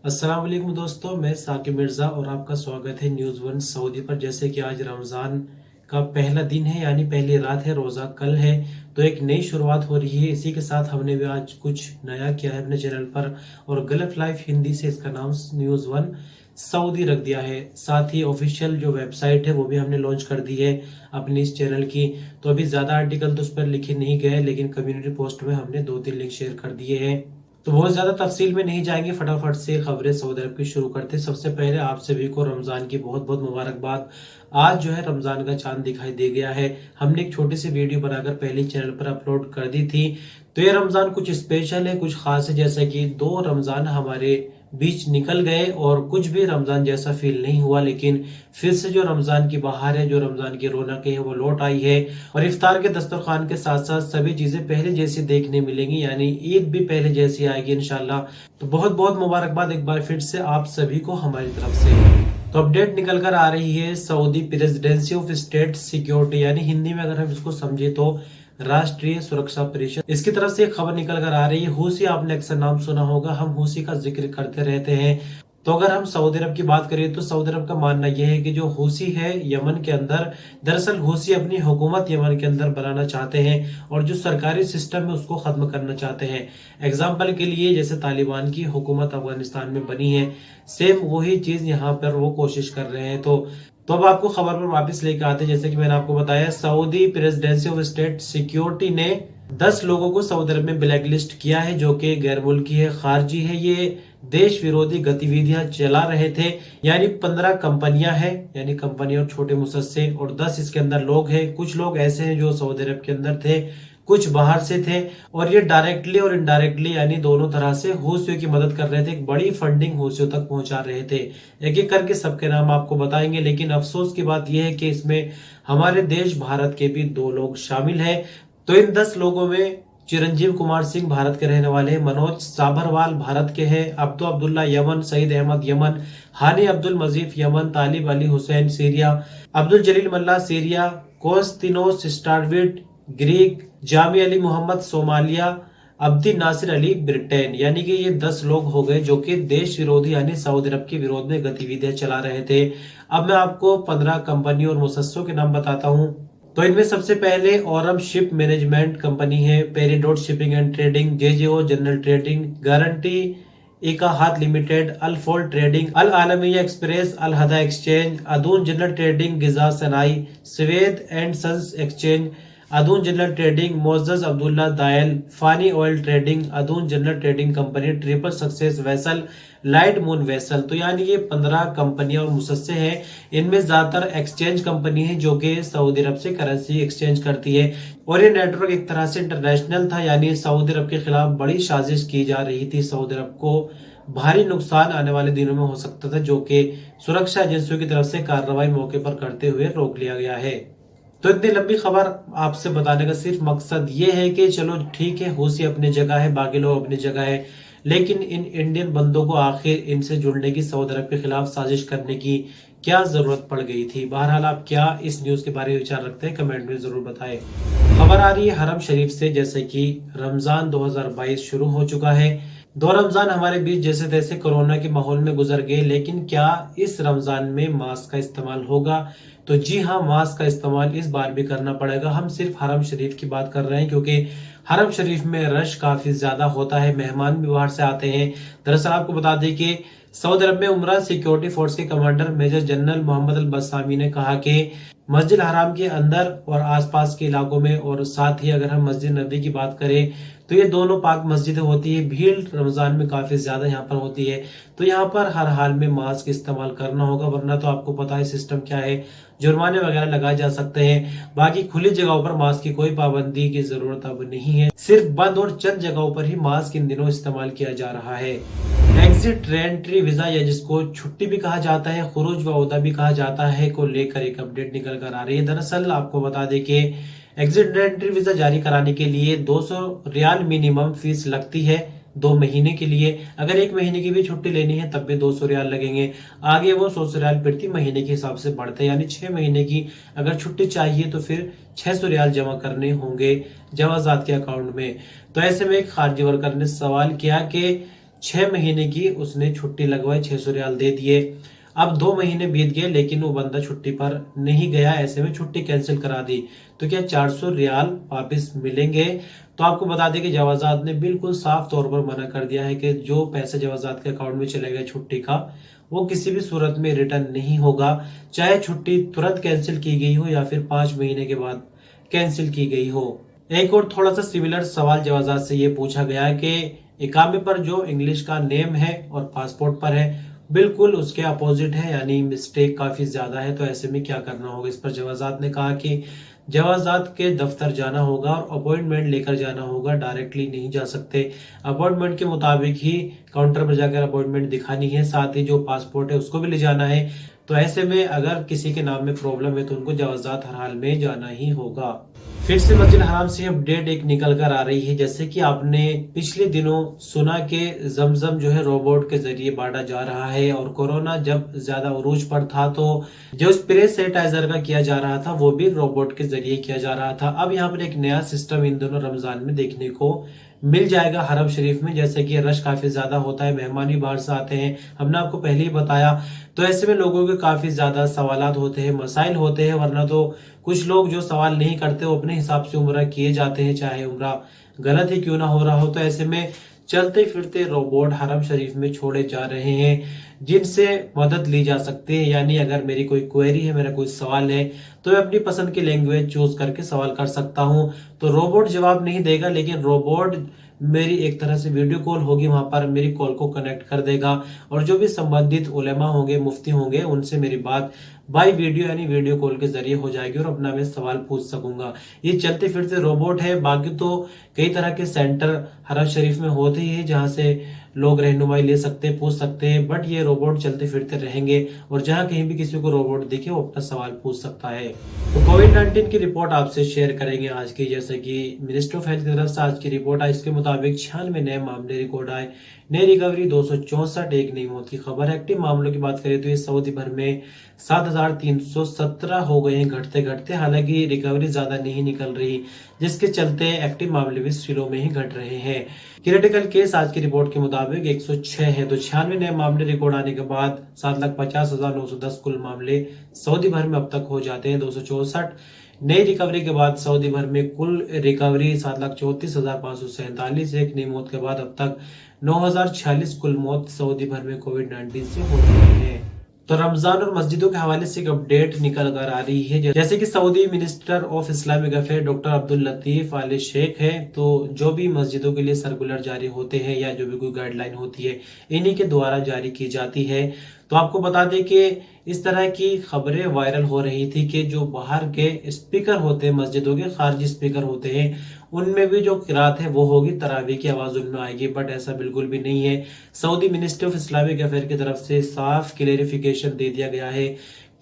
अस्सलाम वालेकुम दोस्तों, मैं साकिब मिर्ज़ा और आपका स्वागत है न्यूज़ वन सऊदी पर। जैसे कि आज रमज़ान का पहला दिन है, यानी पहली रात है, रोज़ा कल है, तो एक नई शुरुआत हो रही है। इसी के साथ हमने भी आज कुछ नया किया है अपने चैनल पर, और गल्फ लाइफ हिंदी से इसका नाम न्यूज़ वन सऊदी रख दिया है। साथ ही ऑफिशियल जो वेबसाइट है वो भी हमने लॉन्च कर दी है अपनी इस चैनल की। तो अभी ज़्यादा आर्टिकल तो उस पर लिखे नहीं गए, लेकिन कम्युनिटी पोस्ट में हमने 2-3 लिंक शेयर कर दिए हैं। तो बहुत ज्यादा तफसील में नहीं जाएंगे, फटाफट से खबरें सऊदी अरब की शुरू करते हैं। सबसे पहले आप सभी को रमजान की बहुत बहुत मुबारकबाद। आज जो है रमजान का चांद दिखाई दे गया है। हमने एक छोटी सी वीडियो बनाकर पहले चैनल पर अपलोड कर दी थी। तो ये रमजान कुछ स्पेशल है, कुछ खास है, जैसा कि 2 रमजान हमारे बीच निकल गए और कुछ भी रमजान जैसा फील नहीं हुआ, लेकिन फिर से जो रमजान की बहार है, जो रमजान की रौनकें हैं, वो लौट आई है। और इफ्तार के दस्तरखान के साथ साथ सभी चीजें पहले जैसी देखने मिलेंगी, यानी ईद भी पहले जैसी आएगी इंशाल्लाह। तो बहुत बहुत मुबारकबाद एक बार फिर से आप सभी को हमारी तरफ से। तो अपडेट निकल कर आ रही है Saudi presidency of state security, यानी हिंदी में अगर हम इसको समझे तो राष्ट्रीय सुरक्षा परिषद, इसकी तरफ से एक खबर निकल कर आ रही है। हूसी, आपने अक्सर नाम सुना होगा, हम हूसी का जिक्र करते रहते हैं। तो अगर हम सऊदी अरब की बात करें तो सऊदी अरब का मानना यह है कि जो हूसी है यमन के अंदर, दरअसल हूसी अपनी हुकूमत यमन के अंदर बनाना चाहते हैं और जो सरकारी सिस्टम है उसको खत्म करना चाहते हैं। एग्जाम्पल के लिए जैसे तालिबान की हुकूमत अफगानिस्तान में बनी है, सेम वही चीज यहाँ पर वो कोशिश कर रहे हैं। तो अब आपको खबर पर वापस लेकर आते हैं। जैसे कि मैंने आपको बताया, Saudi presidency of state security ने 10 लोगों को सऊदी अरब में ब्लैक लिस्ट किया है, जो कि गैर मुल्की है, खारजी है, ये देश विरोधी गतिविधियां चला रहे थे। यानी 15 कंपनियां हैं, यानी कंपनियां और छोटे मुसस्से, और 10 इसके अंदर लोग हैं। कुछ लोग ऐसे हैं जो सऊदी अरब के अंदर थे, कुछ बाहर से थे, और ये डायरेक्टली और इनडायरेक्टली यानी दोनों तरह से हूसियों की मदद कर रहे थे। एक बड़ी फंडिंग हूसियों तक पहुंचा रहे थे। एक एक करके सबके नाम आपको बताएंगे, लेकिन अफसोस की बात यह है कि इसमें हमारे देश भारत के भी 2 लोग शामिल हैं। तो इन 10 लोगों में चिरंजीव कुमार सिंह भारत के रहने वाले हैं, मनोज साबरवाल भारत के हैं, Abdo Abdullah Yemen, Saeed Ahmed Yemen, Hani Abdul Majeef Yemen, Talib Ali Hussain Syria, Abdul Jalil Malla Syria, Kostinos Starvit Greek, Jami Ali Mohammed Somalia, Abdi Nasir Ali Britain. यानी कि ये 10 लोग हो गए जो कि देश विरोधी यानी सऊदी अरब के विरोध में गतिविधियां चला रहे थे। अब मैं आपको 15 कंपनियों और मुसस्सों के नाम बताता हूं। तो इनमें सबसे पहले औरम शिप मैनेजमेंट कंपनी है, Peridot shipping and trading, JJO general trading, guarantee एका हाथ limited, Al Fol trading, Al Alamia express, Al Hada exchange, Adoon general trading, Giza Sanai, Swed and Sons exchange, Adoon general trading, Mozaj Abdullah Dayel, Fani oil trading, Adoon general trading company, triple success vessel, light moon vessel. तो यानी ये 15 कंपनियां और मुसस्से हैं। इनमें ज्यादातर exchange company है जो कि सऊदी अरब से करेंसी एक्सचेंज करती है, और ये नेटवर्क एक तरह से इंटरनेशनल था, यानी सऊदी अरब के खिलाफ बड़ी साजिश की जा रही थी। सऊदी अरब को भारी नुकसान आने वाले दिनों में हो सकता था, जो कि सुरक्षा एजेंसियों की तरफ से कार्रवाई मौके पर करते हुए रोक लिया गया है। तो इतनी लंबी खबर आपसे बताने का सिर्फ मकसद ये है कि चलो ठीक है, हूसी अपनी जगह है, बाकी लोग अपनी जगह है, लेकिन इन इंडियन बंदों को आखिर इनसे जुड़ने की, सऊदी अरब के खिलाफ साजिश करने की क्या जरूरत पड़ गई थी। बहरहाल आप क्या इस न्यूज के बारे में विचार रखते हैं, कमेंट में जरूर बताएं। खबर आ रही है हरम शरीफ से, जैसे कि रमजान 2022 शुरू हो चुका है। 2 रमजान हमारे बीच जैसे तैसे कोरोना के माहौल में गुजर गए, लेकिन क्या इस रमजान में मास्क का इस्तेमाल होगा? तो जी हाँ, मास्क का इस्तेमाल इस बार भी करना पड़ेगा। हम सिर्फ हरम शरीफ की बात कर रहे हैं, क्योंकि हरम शरीफ में रश काफी ज्यादा होता है, मेहमान भी बाहर से आते हैं। दरअसल आपको बता दें कि सऊदी अरब में उमरा सिक्योरिटी फोर्स के कमांडर मेजर जनरल मोहम्मद अल बसामी ने कहा कि मस्जिद हराम के अंदर और आसपास के इलाकों में, और साथ ही अगर हम मस्जिद नबी की बात करें तो ये दोनों पाक मस्जिदें होती है, भीड़ रमजान में काफी ज्यादा यहाँ पर होती है। तो यहाँ पर हर हाल में मास्क इस्तेमाल करना होगा, वरना तो आपको पता है सिस्टम क्या है, जुर्माने वगैरह लगाए जा सकते हैं। बाकी खुली जगहों पर मास्क की कोई पाबंदी की जरूरत अब नहीं है, सिर्फ बंद और चंद जगहों पर ही मास्क इन दिनों इस्तेमाल किया जा रहा है। एग्जिट रेंट्री वीजा, या जिसको छुट्टी भी कहा जाता है, खुरूज व उदा भी कहा जाता है, को लेकर एक अपडेट निकल कर आ रही है। दरअसल आपको बता दें कि एग्जिट रेंट्री वीजा जारी कराने के लिए 200 रियाल मिनिमम फीस लगती है 2 महीने के लिए। अगर 1 महीने की भी छुट्टी लेनी है तब भी 200 रियाल लगेंगे। आगे वो 100 रियाल प्रति महीने के हिसाब से बढ़ते हैं, यानी 6 महीने की अगर छुट्टी चाहिए तो फिर 600 रियाल जमा करने होंगे जवाजात के अकाउंट में। तो ऐसे में एक खारजी वर्कर ने सवाल किया कि 6 महीने की उसने छुट्टी लगवाई, 600 रियाल दे दिए। अब 2 महीने बीत गए लेकिन वो बंदा छुट्टी पर नहीं गया, ऐसे में छुट्टी कैंसिल करा दी। तो क्या 400 रियाल वापस मिलेंगे? तो आपको बता दें कि जवाजात ने बिल्कुल साफ तौर पर मना कर दिया है कि जो पैसे जवाजात के अकाउंट में चले गए छुट्टी का, वो किसी भी सूरत में रिटर्न नहीं होगा, चाहे छुट्टी तुरंत कैंसिल की गई हो या फिर 5 महीने के बाद कैंसिल की गई हो। एक और थोड़ा सा सिमिलर सवाल जवाजात से ये पूछा गया है कि इकामे पर जो इंग्लिश का नेम है और पासपोर्ट पर है बिल्कुल उसके अपोजिट है, यानी मिस्टेक काफी ज्यादा है, तो ऐसे में क्या करना होगा? इस पर जवाजात ने कहा कि जवाजात के दफ्तर जाना होगा और अपॉइंटमेंट लेकर जाना होगा, डायरेक्टली नहीं जा सकते। अपॉइंटमेंट के मुताबिक ही काउंटर पर जाकर अपॉइंटमेंट दिखानी है, साथ ही जो पासपोर्ट है उसको भी ले जाना है। तो ऐसे में अगर किसी के नाम में प्रॉब्लम है तो उनको जवाजात हर हाल में जाना ही होगा। फिर से मस्जिद हराम से अपडेट एक निकल कर आ रही है। जैसे कि आपने पिछले दिनों सुना कि जमजम जो है रोबोट के जरिए बांटा जा रहा है, और कोरोना जब ज्यादा उरूज पर था तो जो स्प्रे सैनिटाइजर का किया जा रहा था वो भी रोबोट के जरिए किया जा रहा था। अब यहाँ पर एक नया सिस्टम इन दोनों रमजान में देखने को मिल जाएगा हरम शरीफ में। जैसे कि रश काफी ज्यादा होता है, मेहमान भी बाहर से आते हैं, हमने आपको पहले ही बताया। तो ऐसे में लोगों के काफी ज्यादा सवालात होते हैं, मसाइल होते हैं, वरना तो कुछ लोग जो सवाल नहीं करते वो अपने हिसाब से उम्रा किए जाते हैं, चाहे उम्रा गलत ही क्यों ना हो रहा हो। तो ऐसे में चलते फिरते रोबोट हरम शरीफ में छोड़े जा रहे हैं जिनसे मदद ली जा सकती है। यानी अगर मेरी कोई क्वेरी है, मेरा कोई सवाल है, तो मैं अपनी पसंद की लैंग्वेज चूज करके सवाल कर सकता हूं। तो रोबोट जवाब नहीं देगा, लेकिन रोबोट मेरी एक तरह से वीडियो कॉल होगी, वहां पर मेरी कॉल को कनेक्ट कर देगा, और जो भी संबंधित उलेमा होंगे, मुफ्ती होंगे, उनसे मेरी बात बाय वीडियो यानी वीडियो कॉल के जरिए हो जाएगी और अपना मैं सवाल पूछ सकूंगा। ये चलते फिरते रोबोट है। बाकी तो कई तरह के सेंटर हरम शरीफ में होते ही है जहां से लोग रहनुमाई ले सकते हैं, पूछ सकते हैं, बट ये रोबोट चलते फिरते रहेंगे और जहां कहीं भी किसी को रोबोट दिखे वो अपना सवाल पूछ सकता है। तो कोविड-19 की रिपोर्ट आपसे शेयर करेंगे आज की। जैसे कि मिनिस्ट्री ऑफ हेल्थ की तरफ से आज की रिपोर्ट आई, इसके मुताबिक 96 नए मामले रिकॉर्ड आए, नई रिकवरी 264, एक नई मौत की खबर है। एक्टिव मामलों की बात करें तो ये सऊदी भर में 7317 हो गए हैं घटते घटते। हालांकि रिकवरी ज्यादा नहीं निकल रही, जिसके चलते एक्टिव मामले भी सिलों में ही घट रहे हैं। क्रिटिकल केस आज की रिपोर्ट के मुताबिक 106 है। तो 96 नए मामले रिकॉर्ड आने के बाद 7,50,910 कुल मामले सऊदी भर में अब तक हो जाते हैं। 264 नई रिकवरी के बाद सऊदी भर में कुल रिकवरी 7,34,547, एक नई मौत के बाद अब तक 9,046 कुल मौत सऊदी भर में कोविड-19 से हो चुकी है। तो रमजान और मस्जिदों के हवाले से एक अपडेट निकल कर आ रही है। जैसे कि Saudi minister of Islamic affair doctor Abdul Latif Al Sheikh है, तो जो भी मस्जिदों के लिए सर्कुलर जारी होते हैं या जो भी कोई गाइडलाइन होती है इन्हीं के द्वारा जारी की जाती है। तो आपको बता दें कि इस तरह की खबरें वायरल हो रही थी कि जो बाहर के स्पीकर होते हैं, मस्जिदों के खारजी स्पीकर होते हैं, उनमें भी जो किरात है वो होगी, तरावी की आवाज उनमें आएगी, बट ऐसा बिल्कुल भी नहीं है। Saudi ministry of Islamic affair की तरफ से साफ क्लेरिफिकेशन दे दिया गया है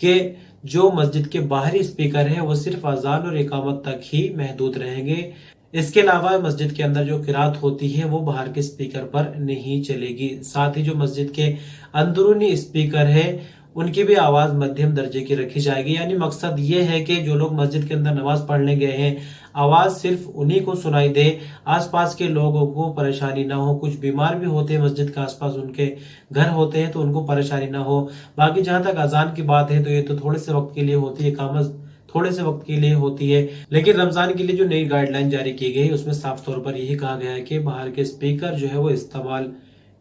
कि जो मस्जिद के बाहरी स्पीकर है वो सिर्फ अजान और इकामत तक ही महदूद रहेंगे। इसके अलावा मस्जिद के अंदर जो किरात होती है वो बाहर के स्पीकर पर नहीं चलेगी। साथ ही जो मस्जिद के अंदरूनी स्पीकर है उनकी भी आवाज मध्यम दर्जे की रखी जाएगी। यानी मकसद ये है कि जो लोग मस्जिद के अंदर नमाज पढ़ने गए हैं, आवाज सिर्फ उन्हीं को सुनाई दे, आसपास के लोगों को परेशानी ना हो। कुछ बीमार भी होते हैं मस्जिद के आसपास, उनके घर होते हैं, तो उनको परेशानी ना हो। बाकी जहां तक अजान की बात है तो ये तो थोड़े से वक्त के लिए होती है, इकामत थोड़े से वक्त के लिए होती है। लेकिन रमजान के लिए जो नई गाइडलाइन जारी की गई उसमें साफ तौर पर यही कहा गया है कि बाहर के स्पीकर जो है वो इस्तेमाल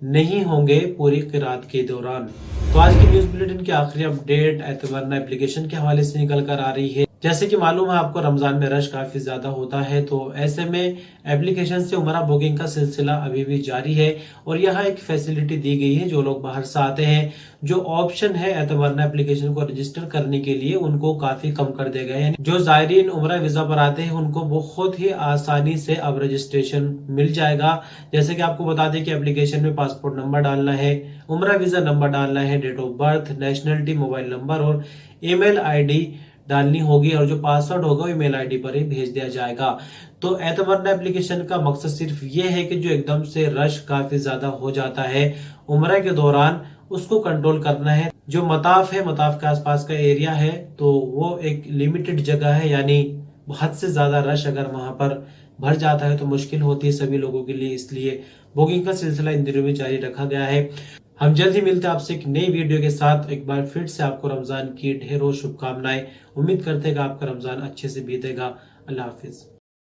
नहीं होंगे पूरी किरात के दौरान। तो आज की न्यूज बुलेटिन की आखिरी अपडेट एतमरना एप्लीकेशन के हवाले से निकल कर आ रही है। जैसे कि मालूम है आपको रमजान में रश काफी ज्यादा होता है, तो ऐसे में एप्लीकेशन से उमरा बुकिंग का सिलसिला अभी भी जारी है और यहाँ एक फैसिलिटी दी गई है। जो लोग बाहर से आते हैं, जो ऑप्शन है एतमरना एप्लीकेशन को रजिस्टर करने के लिए, उनको काफी कम कर दिया गया है। जो जायरीन उमरा वीजा पर आते हैं उनको बहुत ही आसानी से अब रजिस्ट्रेशन मिल जाएगा। जैसे कि आपको बता दें कि एप्लीकेशन में पासपोर्ट नंबर डालना है, उमरा वीजा नंबर डालना है, date of birth, nationality, mobile number और ईमेल आईडी डालनी होगी, और जो पासवर्ड होगा वो ईमेल आईडी पर ही भेज दिया जाएगा। तो एतमरना एप्लीकेशन का मकसद सिर्फ ये है कि जो एकदम से रश काफी ज्यादा हो जाता है उम्र के दौरान, उसको कंट्रोल करना है। जो मताफ है, मताफ के आसपास का एरिया है, तो वो एक लिमिटेड जगह है, यानी हद से ज्यादा रश अगर वहां पर भर जाता है तो मुश्किल होती है सभी लोगों के लिए, इसलिए बुकिंग का सिलसिला इन दिनों में जारी रखा गया है। हम जल्द ही मिलते हैं आपसे एक नई वीडियो के साथ। एक बार फिर से आपको रमजान की ढेरों शुभकामनाएं। उम्मीद करते हैं कि आपका रमजान अच्छे से बीतेगा। अल्लाह हाफिज।